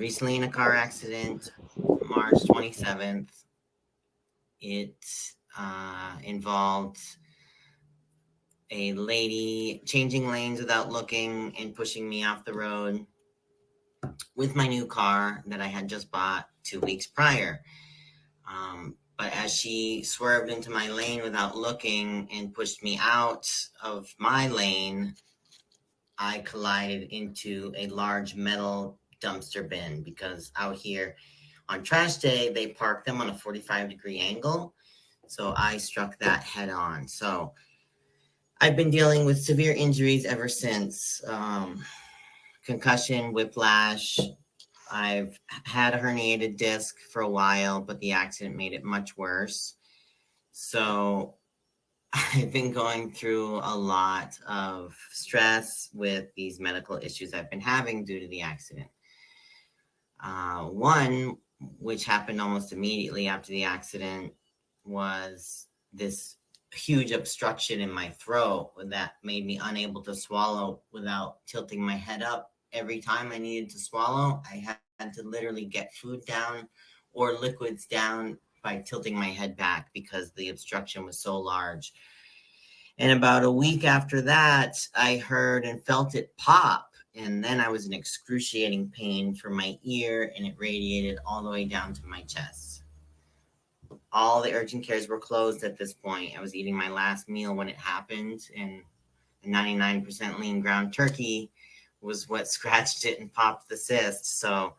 Recently in a car accident, March 27th. It involved a lady changing lanes without looking and pushing me off the road with my new car that I had just bought 2 weeks prior. But as she swerved into my lane without looking and pushed me out of my lane, I collided into a large metal dumpster bin because out here on trash day, they park them on a 45-degree angle. So I struck that head on. So I've been dealing with severe injuries ever since. Concussion, whiplash. I've had a herniated disc for a while, but the accident made it much worse. So I've been going through a lot of stress with these medical issues I've been having due to the accident. One, which happened almost immediately after the accident, was this huge obstruction in my throat that made me unable to swallow without tilting my head up. Every time I needed to swallow, I had to literally get food down or liquids down by tilting my head back because the obstruction was so large. And about a week after that, I heard and felt it pop. And then I was in excruciating pain from my ear, and it radiated all the way down to my chest. All the urgent cares were closed at this point. I was eating my last meal when it happened, and 99% lean ground turkey was what scratched it and popped the cyst. So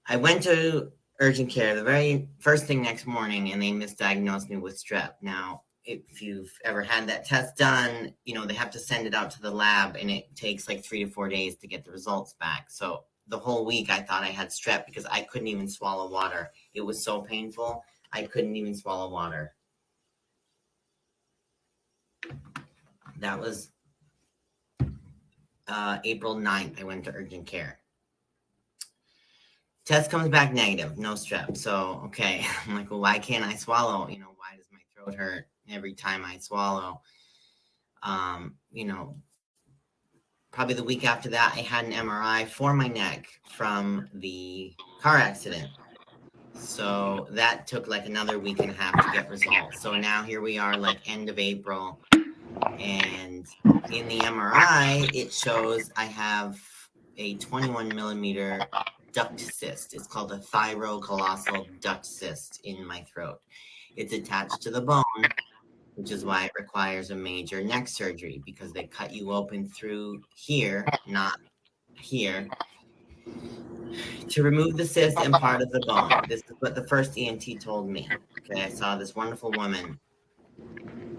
I went to urgent care the very first thing next morning, and they misdiagnosed me with strep. Now, if you've ever had that test done, they have to send it out to the lab, and it takes like 3 to 4 days to get the results back. So the whole week I thought I had strep because I couldn't even swallow water. It was so painful. I couldn't even swallow water. That was April 9th. I went to urgent care. Test comes back negative, no strep. So, okay. I'm like, well, why can't I swallow? Why does my throat hurt every time I swallow? Probably the week after that, I had an MRI for my neck from the car accident. So that took like another week and a half to get results. So now here we are, like end of April. And in the MRI, it shows I have a 21 millimeter duct cyst. It's called a thyrocolossal duct cyst in my throat. It's attached to the bone, which is why it requires a major neck surgery, because they cut you open through here, not here, to remove the cyst and part of the bone. This is what the first ENT told me. Okay, I saw this wonderful woman.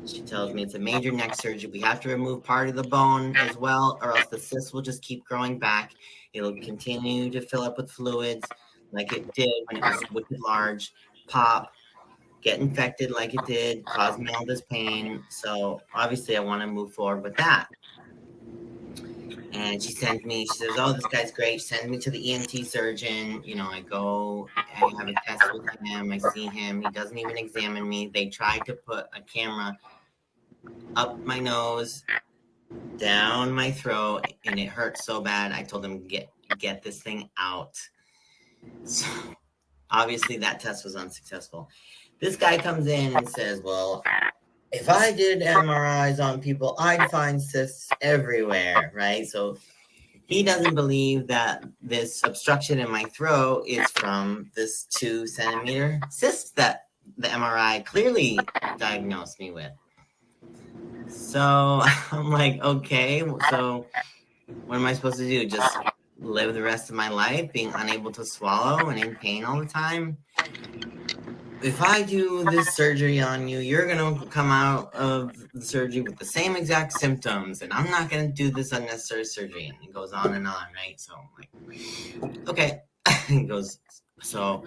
She tells me it's a major neck surgery. We have to remove part of the bone as well, or else the cyst will just keep growing back. It'll continue to fill up with fluids like it did when it was wicked large, pop, get infected like it did, cause me all this pain. So obviously I want to move forward with that. And she says, oh, this guy's great. She sends me to the ENT surgeon. I go, I have a test with him. I see him. He doesn't even examine me. They tried to put a camera up my nose, down my throat, and it hurt so bad. I told them, get this thing out. So obviously that test was unsuccessful. This guy comes in and says, well, if I did MRIs on people, I'd find cysts everywhere, right? So he doesn't believe that this obstruction in my throat is from this 2-centimeter cyst that the MRI clearly diagnosed me with. So I'm like, okay, so what am I supposed to do? Just live the rest of my life being unable to swallow and in pain all the time? If I do this surgery on you, you're going to come out of the surgery with the same exact symptoms, and I'm not going to do this unnecessary surgery. And it goes on, right? So I'm like, okay. He goes, so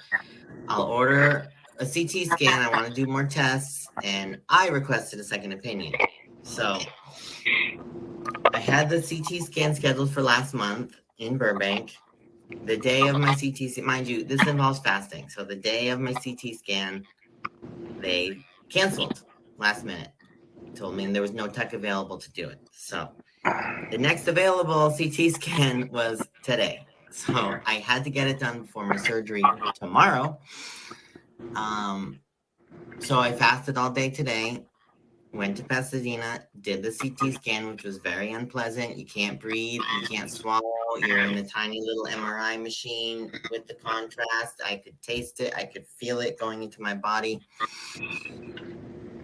I'll order a CT scan. I want to do more tests, and I requested a second opinion. So I had the CT scan scheduled for last month in Burbank. The day of my CT scan, mind you, this involves fasting. So the day of my CT scan, they canceled last minute. Told me there was no tech available to do it. So the next available CT scan was today. So I had to get it done before my surgery tomorrow. So I fasted all day today, went to Pasadena, did the CT scan, which was very unpleasant. You can't breathe, you can't swallow. You're in a tiny little MRI machine with the contrast. I could taste it, I could feel it going into my body.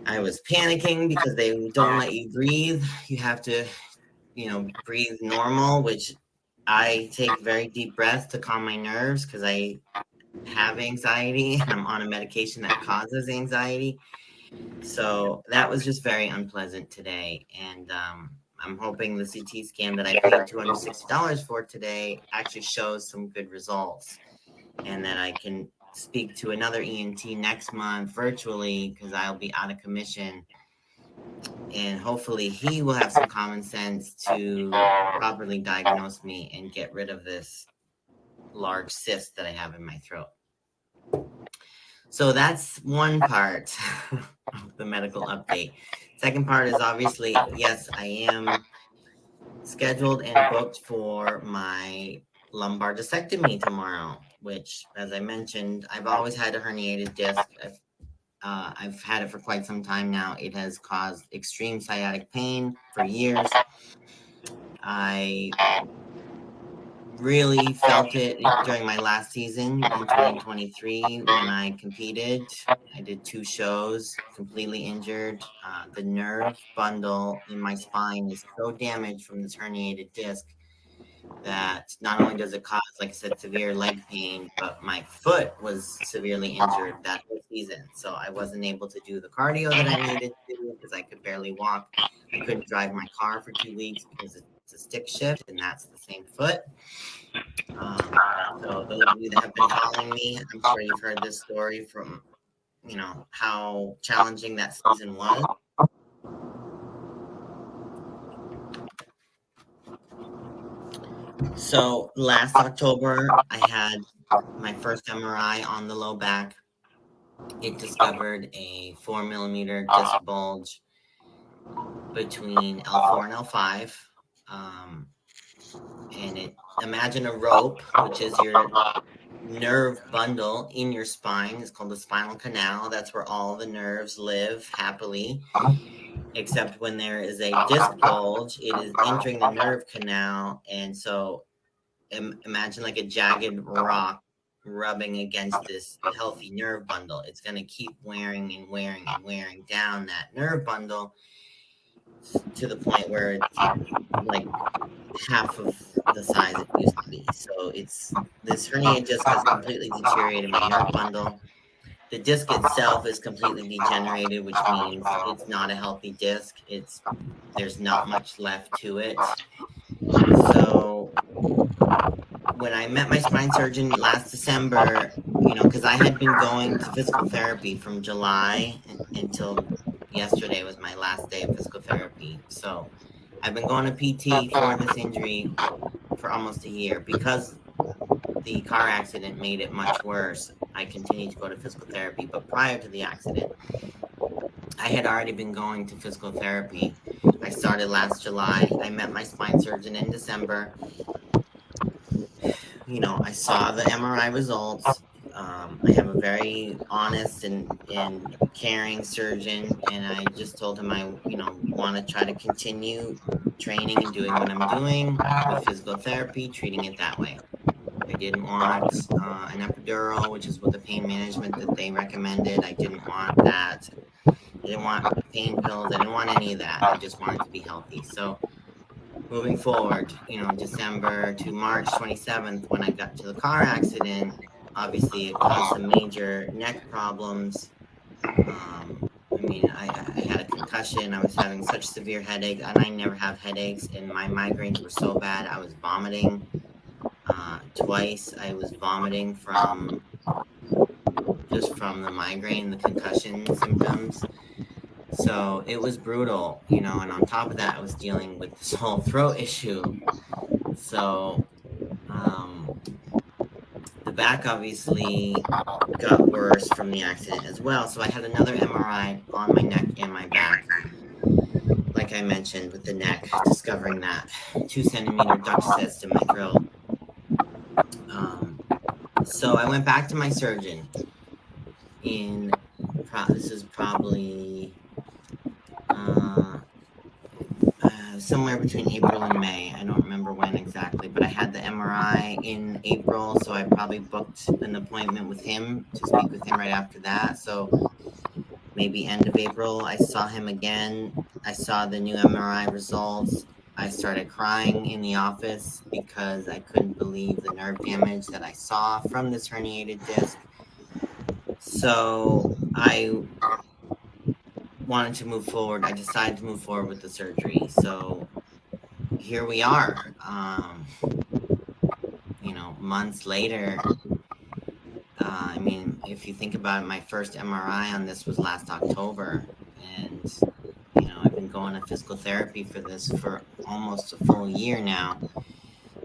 I was panicking because they don't let you breathe. You have to, breathe normal, which I take very deep breaths to calm my nerves because I have anxiety and I'm on a medication that causes anxiety. So that was just very unpleasant today. And I'm hoping the CT scan that I paid $260 for today actually shows some good results and that I can speak to another ENT next month virtually because I'll be out of commission. And hopefully he will have some common sense to properly diagnose me and get rid of this large cyst that I have in my throat. So that's one part of the medical update. Second part is obviously, yes, I am scheduled and booked for my lumbar discectomy tomorrow, which, as I mentioned, I've always had a herniated disc. I've had it for quite some time now. It has caused extreme sciatic pain for years. I really felt it during my last season in 2023 when I competed. I did 2 shows, completely injured. The nerve bundle in my spine is so damaged from this herniated disc that not only does it cause, like I said, severe leg pain, but my foot was severely injured that whole season. So I wasn't able to do the cardio that I needed to because I could barely walk. I couldn't drive my car for 2 weeks because it's a stick shift, and that's the same foot. So those of you that have been following me, I'm sure you've heard this story from, how challenging that season was. So last October, I had my first MRI on the low back. It discovered a 4 millimeter disc bulge between L4 and L5. And imagine a rope, which is your nerve bundle in your spine. It's called the spinal canal. That's where all the nerves live happily. Except when there is a disc bulge, it is entering the nerve canal. And so imagine like a jagged rock rubbing against this healthy nerve bundle. It's going to keep wearing and wearing and wearing down that nerve bundle to the point where it's like half of the size it used to be. So this hernia disc has completely deteriorated my nerve bundle. The disc itself is completely degenerated, which means it's not a healthy disc. There's not much left to it. So when I met my spine surgeon last December, because I had been going to physical therapy from July until yesterday was my last day of physical therapy. So I've been going to PT for this injury for almost a year. Because the car accident made it much worse, I continued to go to physical therapy. But prior to the accident, I had already been going to physical therapy. I started last July. I met my spine surgeon in December. I saw the MRI results. I have a very honest and caring surgeon, and I just told him I, want to try to continue training and doing what I'm doing with physical therapy, treating it that way. I didn't want an epidural, which is what the pain management that they recommended. I didn't want that. I didn't want pain pills. I didn't want any of that. I just wanted to be healthy. So moving forward, December to March 27th, when I got into the car accident, obviously it caused some major neck problems. I had a concussion. I was having such severe headache, and I never have headaches, and my migraines were so bad. I was vomiting twice. I was vomiting from the migraine, the concussion symptoms. So it was brutal, and on top of that, I was dealing with this whole throat issue. So the back obviously got worse from the accident as well. So I had another MRI on my neck and my back. Like I mentioned with the neck, discovering that 2 centimeter duct cyst in my throat. So I went back to my surgeon this is probably somewhere between April and May. I don't remember when exactly, but I had the MRI in April, so I probably booked an appointment with him to speak with him right after that. So maybe end of April, I saw him again. I saw the new MRI results. I started crying in the office because I couldn't believe the nerve damage that I saw from this herniated disc. So I wanted to move forward. I decided to move forward with the surgery. So here we are. Months later. I mean, if you think about it, my first MRI on this was last October, and I've been going to physical therapy for this for almost a full year now.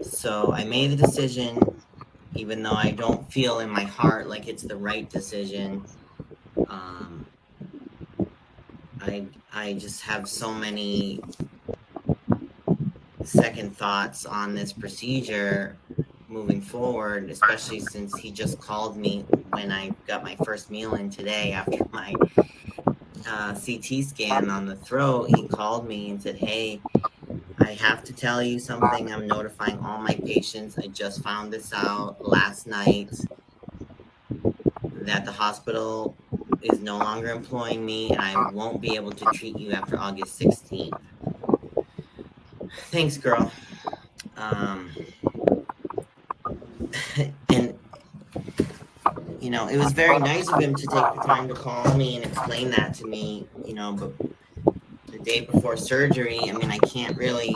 So I made the decision, even though I don't feel in my heart like it's the right decision. Um, I just have so many second thoughts on this procedure moving forward, especially since he just called me when I got my first meal in today after my CT scan on the throat. He called me and said, "Hey, I have to tell you something. I'm notifying all my patients. I just found this out last night that the hospital is no longer employing me and I won't be able to treat you after August 16th. Thanks, girl." And it was very nice of him to take the time to call me and explain that to me, but the day before surgery, I mean, I can't really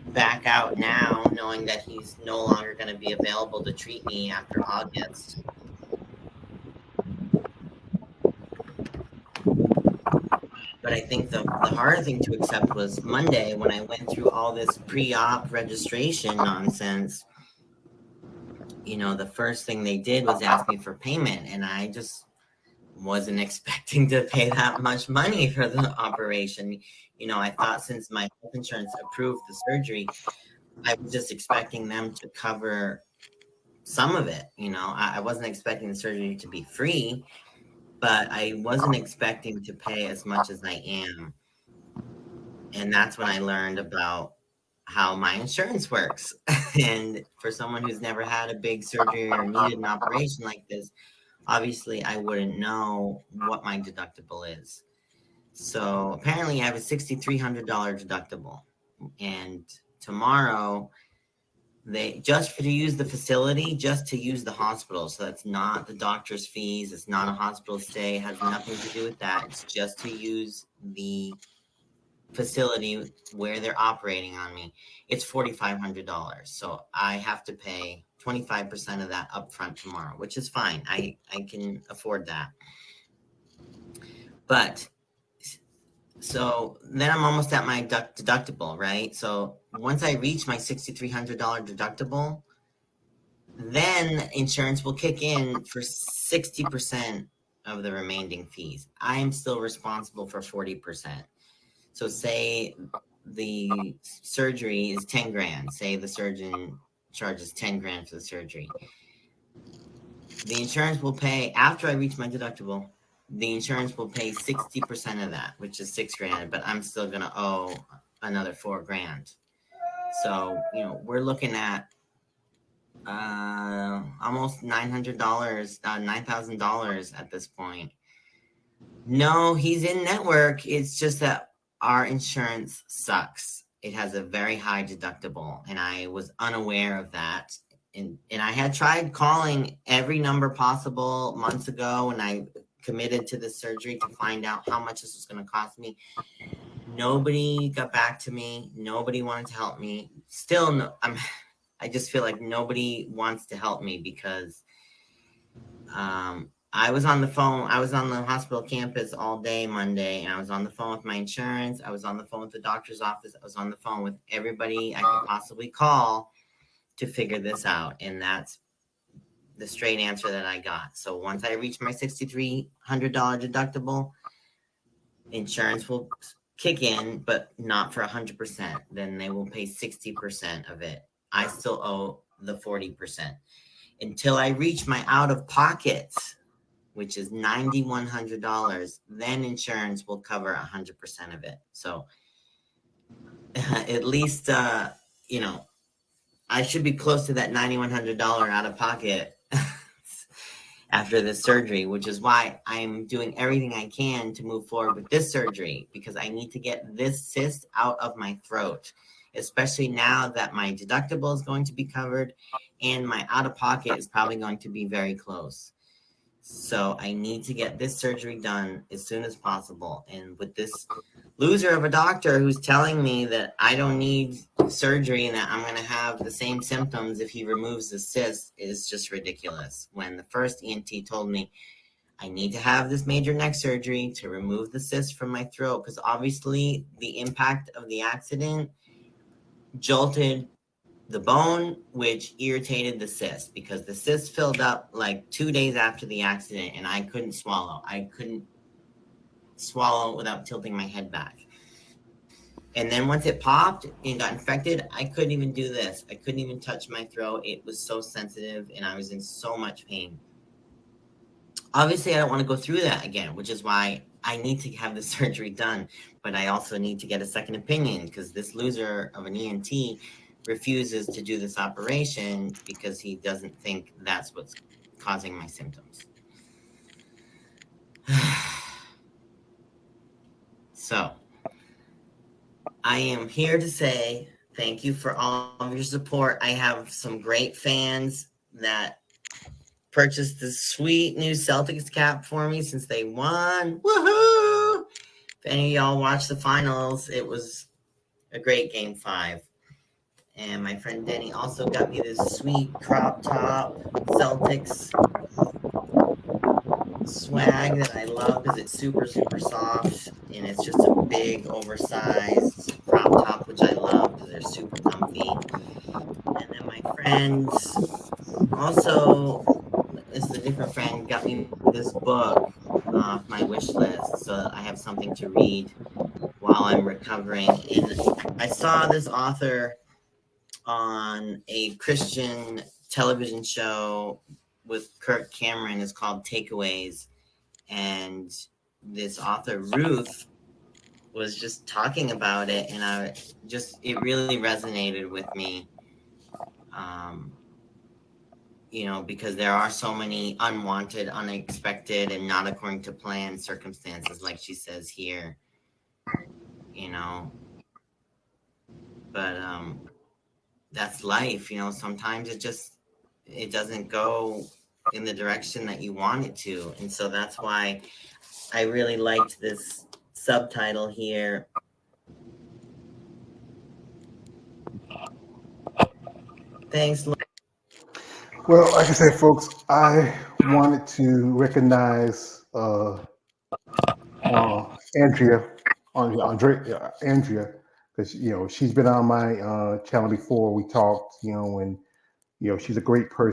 back out now knowing that he's no longer going to be available to treat me after August. But I think the harder thing to accept was Monday when I went through all this pre-op registration nonsense. The first thing they did was ask me for payment, and I just wasn't expecting to pay that much money for the operation. I thought since my health insurance approved the surgery, I was just expecting them to cover some of it. I wasn't expecting the surgery to be free, but I wasn't expecting to pay as much as I am. And that's when I learned about how my insurance works. And for someone who's never had a big surgery or needed an operation like this, obviously I wouldn't know what my deductible is. So apparently I have a $6,300 deductible. And tomorrow, they just to use the facility, just to use the hospital. So that's not the doctor's fees. It's not a hospital stay. It has nothing to do with that. It's just to use the facility where they're operating on me. It's $4,500. So I have to pay 25% of that upfront tomorrow, which is fine. I can afford that. But so then I'm almost at my deductible, right? So once I reach my $6,300 deductible, then insurance will kick in for 60% of the remaining fees. I am still responsible for 40%. So say the surgery is 10 grand. Say the surgeon charges 10 grand for the surgery. The insurance will pay, after I reach my deductible, the insurance will pay 60% of that, which is 6 grand, but I'm still going to owe another 4 grand. So, we're looking at almost $900, $9,000 at this point. No, he's in network. It's just that our insurance sucks. It has a very high deductible, and I was unaware of that. And I had tried calling every number possible months ago when I committed to the surgery to find out how much this was going to cost me. Nobody got back to me. Nobody wanted to help me. Still, no, I just feel like nobody wants to help me because I was on the phone. I was on the hospital campus all day Monday, and I was on the phone with my insurance. I was on the phone with the doctor's office. I was on the phone with everybody I could possibly call to figure this out. And that's the straight answer that I got. So once I reach my $6,300 deductible, insurance will kick in, but not for 100%. Then they will pay 60% of it. I still owe the 40%. until I reach my out of pocket, which is $9,100. Then insurance will cover 100% of it. So at least, you know, I should be close to that $9,100 out of pocket after this surgery, which is why I'm doing everything I can to move forward with this surgery, because I need to get this cyst out of my throat, especially now that my deductible is going to be covered and my out of pocket is probably going to be very close. So I need to get this surgery done as soon as possible. And with this loser of a doctor who's telling me that I don't need surgery and that I'm going to have the same symptoms if he removes the cyst is just ridiculous. When the first ENT told me I need to have this major neck surgery to remove the cyst from my throat, because obviously the impact of the accident jolted the bone, which irritated the cyst, because the cyst filled up like 2 days after the accident and I couldn't swallow. I couldn't swallow without tilting my head back. And then once it popped and got infected, I couldn't even do this. I couldn't even touch my throat. It was so sensitive and I was in so much pain. Obviously, I don't want to go through that again, which is why I need to have the surgery done. But I also need to get a second opinion, because this loser of an ENT refuses to do this operation because he doesn't think that's what's causing my symptoms. So I am here to say thank you for all of your support. I have some great fans that purchased this sweet new Celtics cap for me since they won. Woohoo! If any of y'all watched the finals, it was a great game 5. And my friend Denny also got me this sweet crop top Celtics swag that I love because it's super, super soft. And it's just a big, oversized crop top, which I love because they're super comfy. And then my friends also, this is a different friend, got me this book off my wish list so that I have something to read while I'm recovering. And I saw this author on a Christian television show with Kirk Cameron. It's called Takeaways. And this author, Ruth, was just talking about it. And it really resonated with me. You know, because there are so many unwanted, unexpected, and not according to plan circumstances, like she says here, you know. But that's life, you know. Sometimes it doesn't go in the direction that you want it to. And so that's why I really liked this subtitle here. Thanks. Well, like I said, folks, I wanted to recognize Andrea, Andrea, because she's been on my channel before. We talked, and she's a great person.